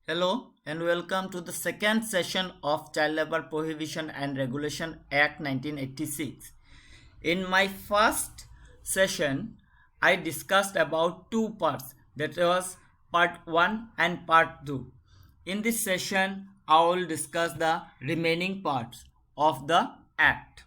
Hello and welcome to the second session of Child Labor Prohibition and Regulation Act 1986. In my first session, I discussed about two parts, that was part 1 and part 2. In this session, I will discuss the remaining parts of the act.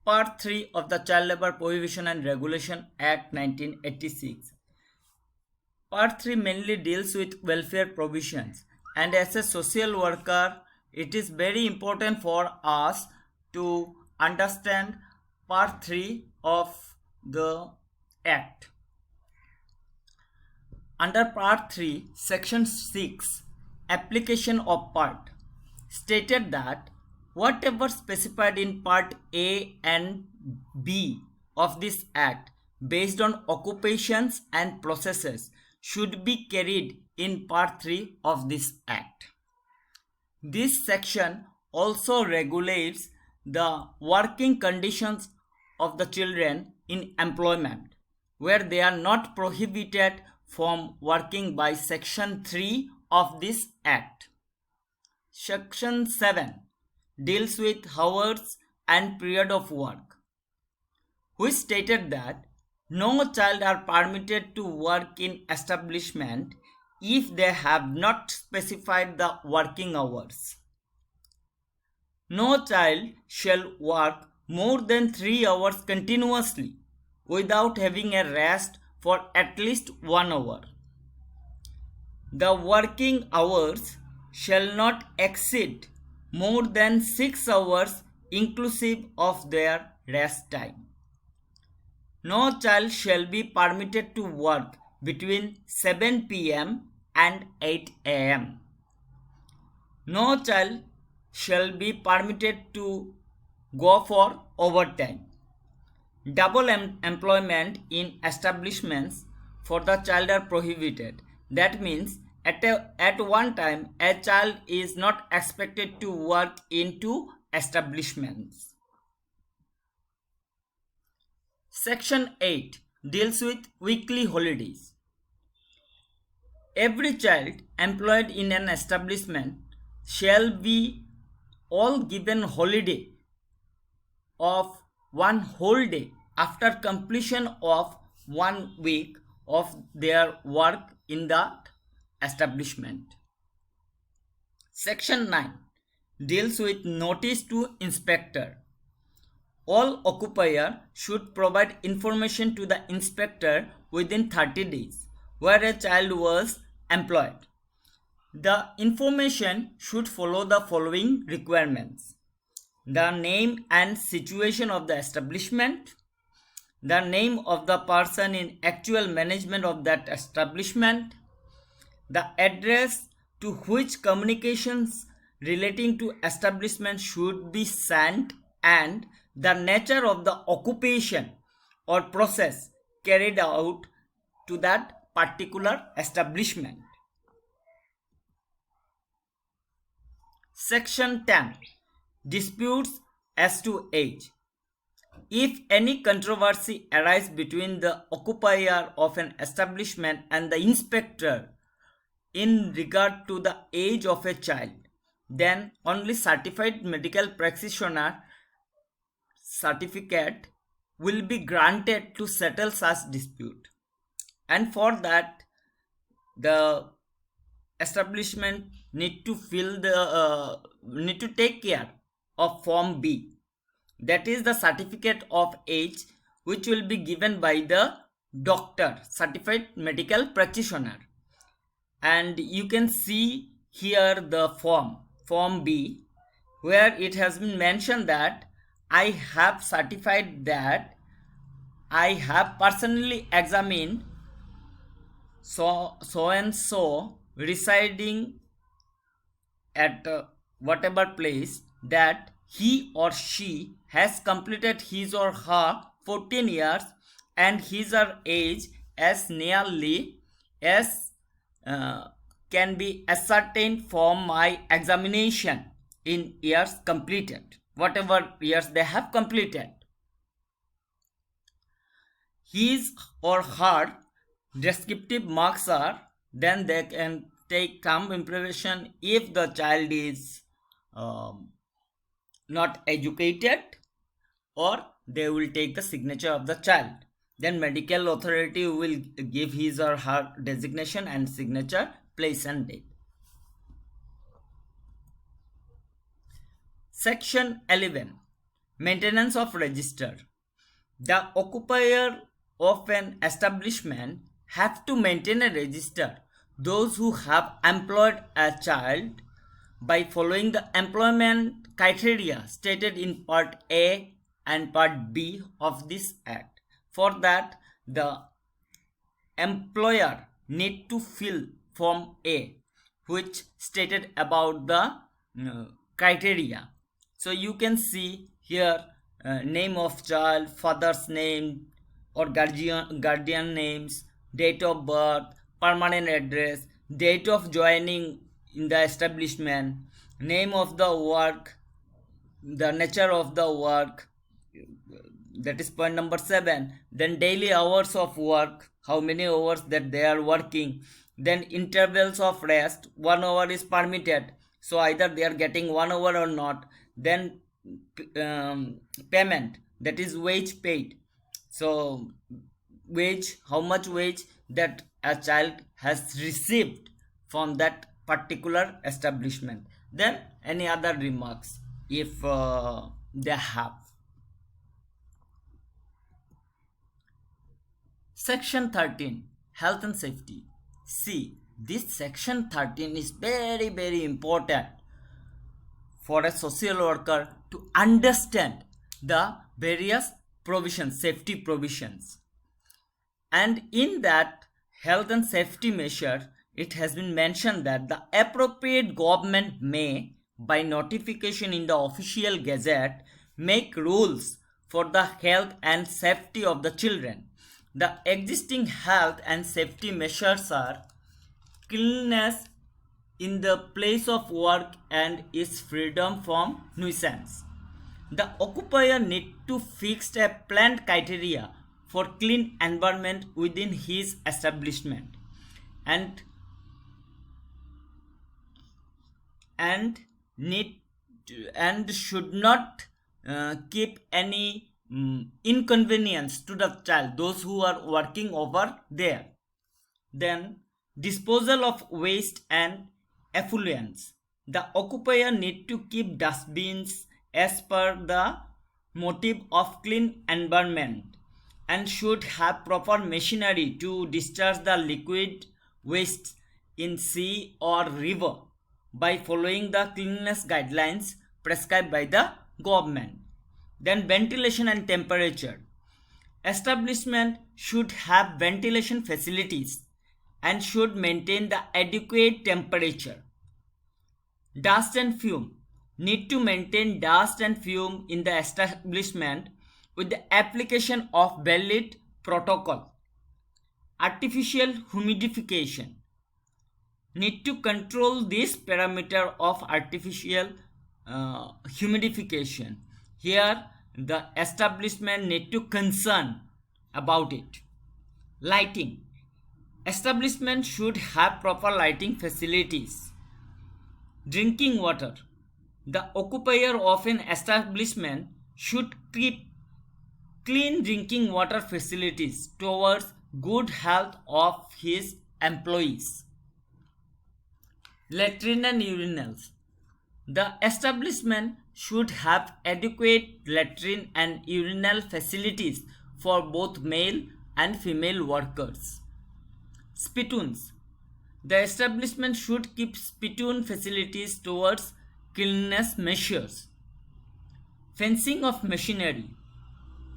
Part 3 of the Child Labor Prohibition and Regulation Act 1986. Part 3 mainly deals with welfare provisions, and as a social worker, it is very important for us to understand Part 3 of the Act. Under Part 3, Section 6, Application of Part, stated that whatever specified in Part A and B of this Act based on occupations and processes should be carried in Part 3 of this Act. This section also regulates the working conditions of the children in employment, where they are not prohibited from working by Section 3 of this Act. Section 7 deals with hours and period of work, which stated that no child are permitted to work in establishment if they have not specified the working hours. No child shall work more than 3 hours continuously without having a rest for at least 1 hour. The working hours shall not exceed more than 6 hours inclusive of their rest time. No child shall be permitted to work between 7 p.m. and 8 a.m. No child shall be permitted to go for overtime. Double employment in establishments for the child are prohibited. That means at one time a child is not expected to work in two establishments. Section 8 deals with weekly holidays. Every child employed in an establishment shall be all given holiday of one whole day after completion of 1 week of their work in that establishment. Section 9 deals with notice to inspector. All occupier should provide information to the inspector within 30 days where a child was employed. The information should follow the following requirements: the name and situation of the establishment, the name of the person in actual management of that establishment, the address to which communications relating to establishment should be sent, and the nature of the occupation or process carried out to that particular establishment. Section 10 disputes as to age. If any controversy arises between the occupier of an establishment and the inspector in regard to the age of a child, then only certified medical practitioner certificate will be granted to settle such dispute, and for that the establishment need to take care of Form B, that is the certificate of age, which will be given by the doctor, certified medical practitioner. And you can see here the form B, where it has been mentioned that I have certified that I have personally examined so and so residing at whatever place, that he or she has completed his or her 14 years and his or her age as nearly as can be ascertained from my examination in years completed, whatever years they have completed. His or her descriptive marks are then they can take thumb impression if the child is um, not educated, or they will take the signature of the child. Then medical authority will give his or her designation and signature, place and date. Section 11. Maintenance of register. The occupier of an establishment have to maintain a register those who have employed a child by following the employment criteria stated in Part A and Part B of this Act. For that, the employer need to fill Form A, which stated about the criteria. So you can see here name of child, father's name or guardian names, date of birth, permanent address, date of joining in the establishment, name of the work, the nature of the work, that is point number 7. Then daily hours of work, how many hours that they are working. Then intervals of rest, 1 hour is permitted, so either they are getting 1 hour or not. Then payment, that is wage paid, so wage, how much wage that a child has received from that particular establishment. Then any other remarks if they have. Section 13. Health and safety. See, this section 13 is very important for a social worker to understand the various provisions, safety provisions. And in that health and safety measure, it has been mentioned that the appropriate government may, by notification in the official gazette, make rules for the health and safety of the children. The existing health and safety measures are cleanliness in the place of work and is freedom from nuisance. The occupier need to fix a planned criteria for clean environment within his establishment and should not keep any inconvenience to the child, those who are working over there. Then disposal of waste and effluents. The occupier need to keep dustbins as per the motive of clean environment and should have proper machinery to discharge the liquid waste in sea or river by following the cleanliness guidelines prescribed by the government. Then ventilation and temperature. Establishment should have ventilation facilities and should maintain the adequate temperature. Dust and fume. Need to maintain dust and fume in the establishment with the application of valid protocol. Artificial humidification. Need to control this parameter of artificial humidification. Here the establishment need to concern about it. Lighting. Establishment should have proper lighting facilities. Drinking water. The occupier of an establishment should keep clean drinking water facilities towards good health of his employees. Latrine and urinals. The establishment should have adequate latrine and urinal facilities for both male and female workers. Spittoons. The establishment should keep spittoon facilities towards cleanliness measures. Fencing of machinery.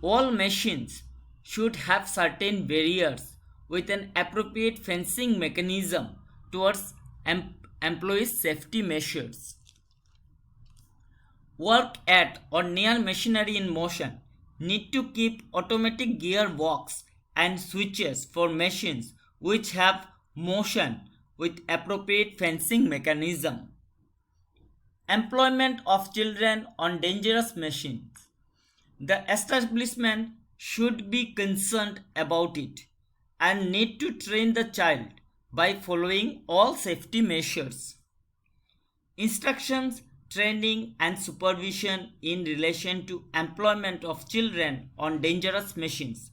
All machines should have certain barriers with an appropriate fencing mechanism towards employees' safety measures. Work at or near machinery in motion need to keep automatic gearbox and switches for machines which have motion with appropriate fencing mechanism. Employment of children on dangerous machines. The establishment should be concerned about it and need to train the child by following all safety measures. Instructions, training and supervision in relation to employment of children on dangerous machines.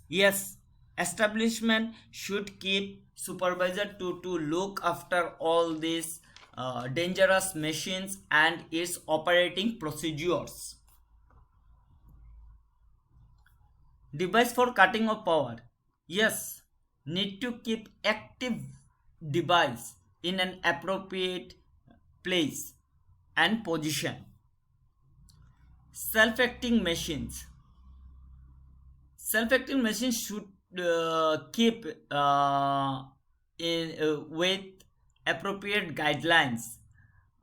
Yes, establishment should keep supervisor to look after all these dangerous machines and its operating procedures. Device for cutting of power. Yes, need to keep active device in an appropriate place and position. Self-acting machines. Self-acting machines should keep with appropriate guidelines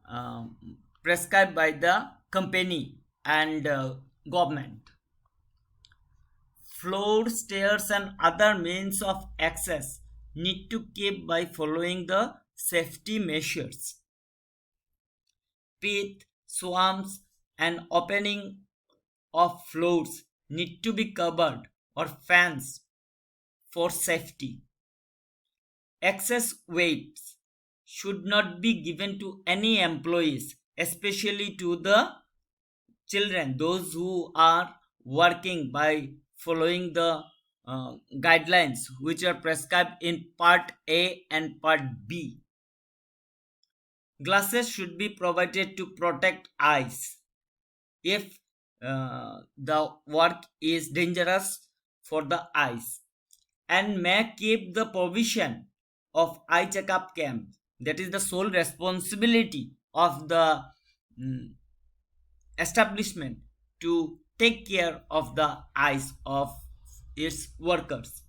um, prescribed by the company and government. Floor, stairs and other means of access need to keep by following the safety measures. Pit, swamps and opening of floors need to be covered or fans for safety. Excess weights should not be given to any employees, especially to the children, those who are working by following the guidelines which are prescribed in part A and part B. Glasses should be provided to protect eyes if the work is dangerous for the eyes, and may keep the provision of eye checkup camp. That is the sole responsibility of the mm, establishment to take care of the eyes of its workers.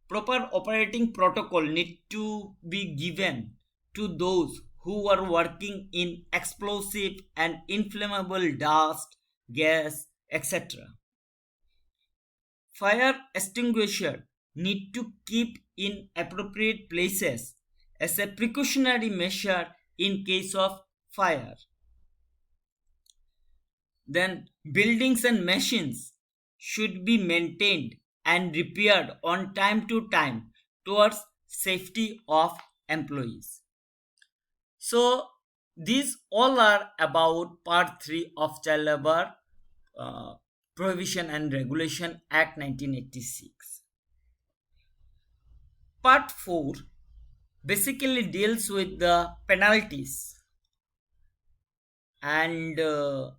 Proper operating protocol need to be given to those who are working in explosive and inflammable dust, gas, etc. Fire extinguisher need to keep in appropriate places as a precautionary measure in case of fire. Then buildings and machines should be maintained and repaired on time to time towards safety of employees. So these all are about part 3 of Child Labor uh, Prohibition and Regulation Act 1986. Part 4 basically deals with the penalties, and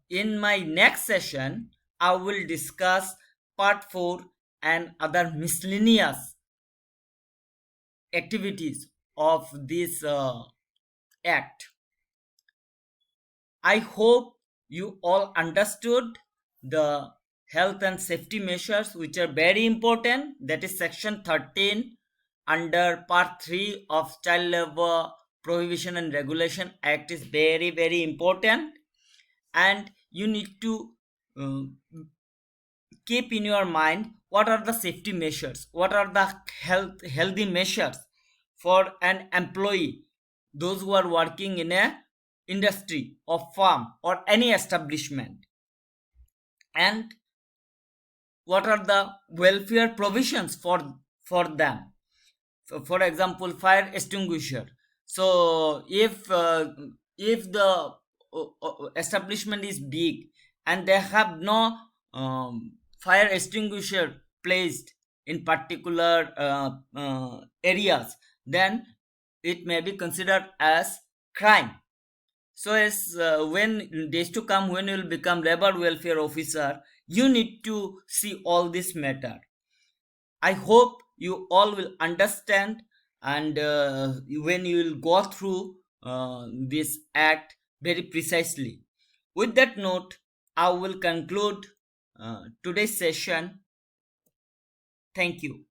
in my next session I will discuss part 4 and other miscellaneous activities of this act. I hope you all understood the health and safety measures which are very important. That is section 13 under part 3 of Child Labor Prohibition and Regulation Act is very, very important, and you need to keep in your mind what are the safety measures, what are the healthy measures for an employee, those who are working in a industry or farm or any establishment, and what are the welfare provisions for them. So for example, fire extinguisher. So if the establishment is big and they have no fire extinguisher placed in particular areas, then it may be considered as crime. So as when days to come, when you will become labor welfare officer, you need to see all this matter. I hope you all will understand, and when you will go through this act very precisely. With that note, I will conclude today's session. Thank you.